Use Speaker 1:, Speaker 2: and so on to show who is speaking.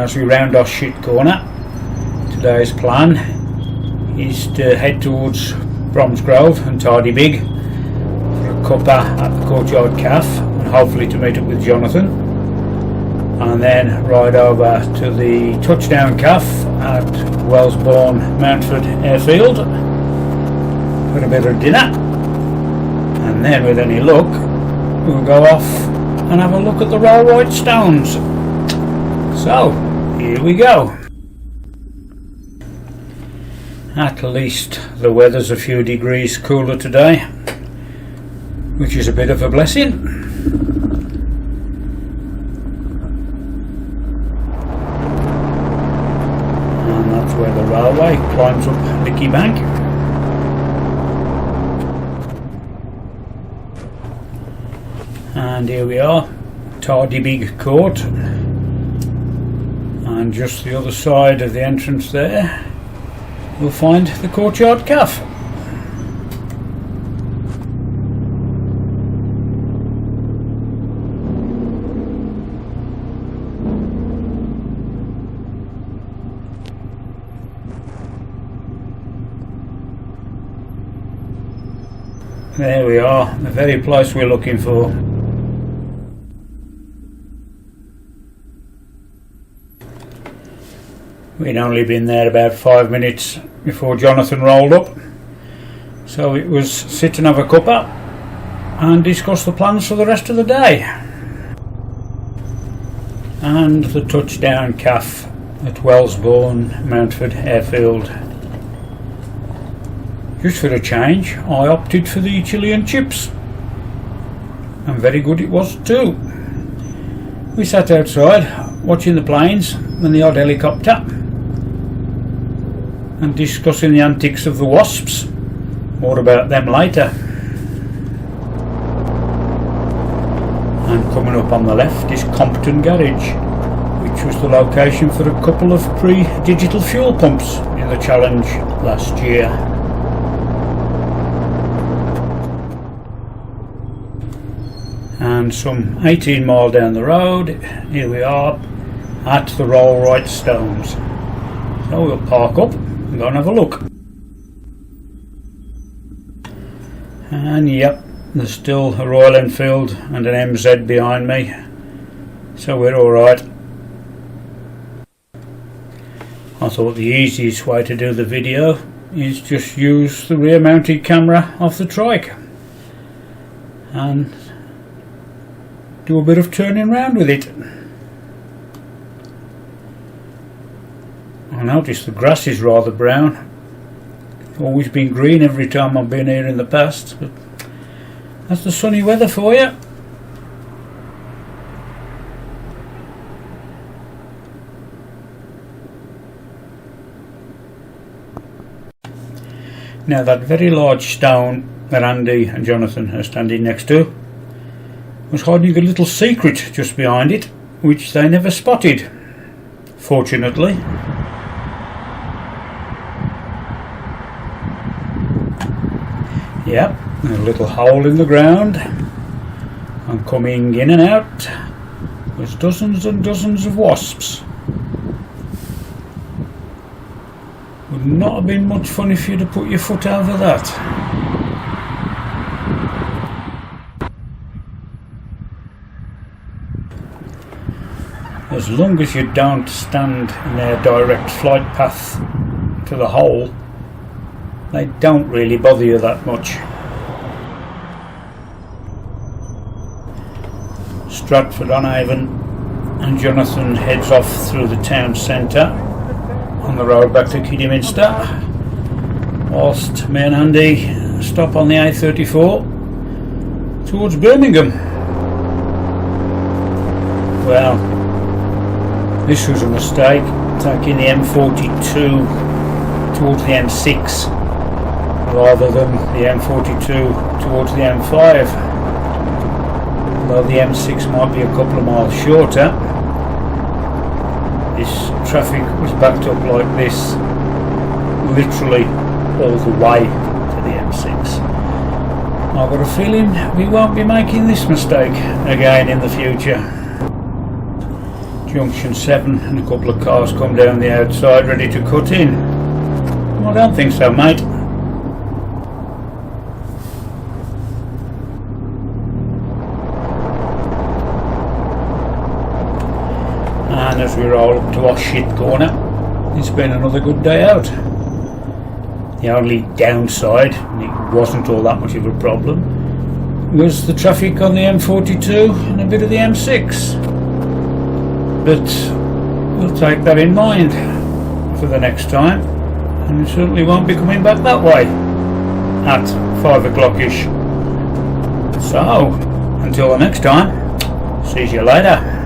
Speaker 1: as we round our shit corner, today's plan is to head towards Bromsgrove and Tardybig for a cuppa at the Courtyard Café and hopefully to meet up with Jonathan, and then ride over to the Touchdown Café at Wellesbourne Mountford Airfield for a bit of dinner, and then with any luck we'll go off and have a look at the Rollright stones. So here we go. At least the weather's a few degrees cooler today, which is a bit of a blessing. And that's where the railway climbs up Licky Bank. And here we are, Tardybig Court, and just the other side of the entrance there we'll find the Courtyard Café. There we are, the very place we're looking for. We'd only been there about 5 minutes before Jonathan rolled up, so it was sit and have a cuppa and discuss the plans for the rest of the day. And the Touchdown Café at Wellesbourne Mountford Airfield. Just for a change, I opted for the chili and chips, and very good it was too. We sat outside watching the planes and the odd helicopter, and discussing the antics of the wasps. More about them later. And coming up on the left is Compton Garage, which was the location for a couple of pre-digital fuel pumps in the challenge last year. And some 18 mile down the road, here we are at the Rollright stones. So we'll park up and go and have a look. And yep, there's still a Royal Enfield and an MZ behind me, so we're alright. I thought the easiest way to do the video is just use the rear mounted camera off the trike and do a bit of turning around with it. I noticed the grass is rather brown. It's always been green every time I've been here in the past, but that's the sunny weather for you. Now that very large stone that Andy and Jonathan are standing next to was hiding a little secret just behind it, which they never spotted, fortunately. Yep, a little hole in the ground, and coming in and out was dozens and dozens of wasps. Would not have been much fun if you'd have put your foot over that. As long as you don't stand in their direct flight path to the hole, they don't really bother you that much. Stratford-on-Avon, and Jonathan heads off through the town centre on the road back to Kidderminster, whilst me and Andy stop on the A34 towards Birmingham. Well, this was a mistake, taking the M42 towards the M6 rather than the M42 towards the M5. Although the M6 might be a couple of miles shorter, this traffic was backed up like this literally all the way to the M6. I've got a feeling we won't be making this mistake again in the future. junction 7 and a couple of cars come down the outside ready to cut in. Well, I don't think so, mate. And as we roll up to our shit corner, it's been another good day out. The only downside, and it wasn't all that much of a problem, was the traffic on the M42 and a bit of the M6. But we'll take that in mind for the next time, and we certainly won't be coming back that way at 5 o'clock-ish. So, until the next time, see you later.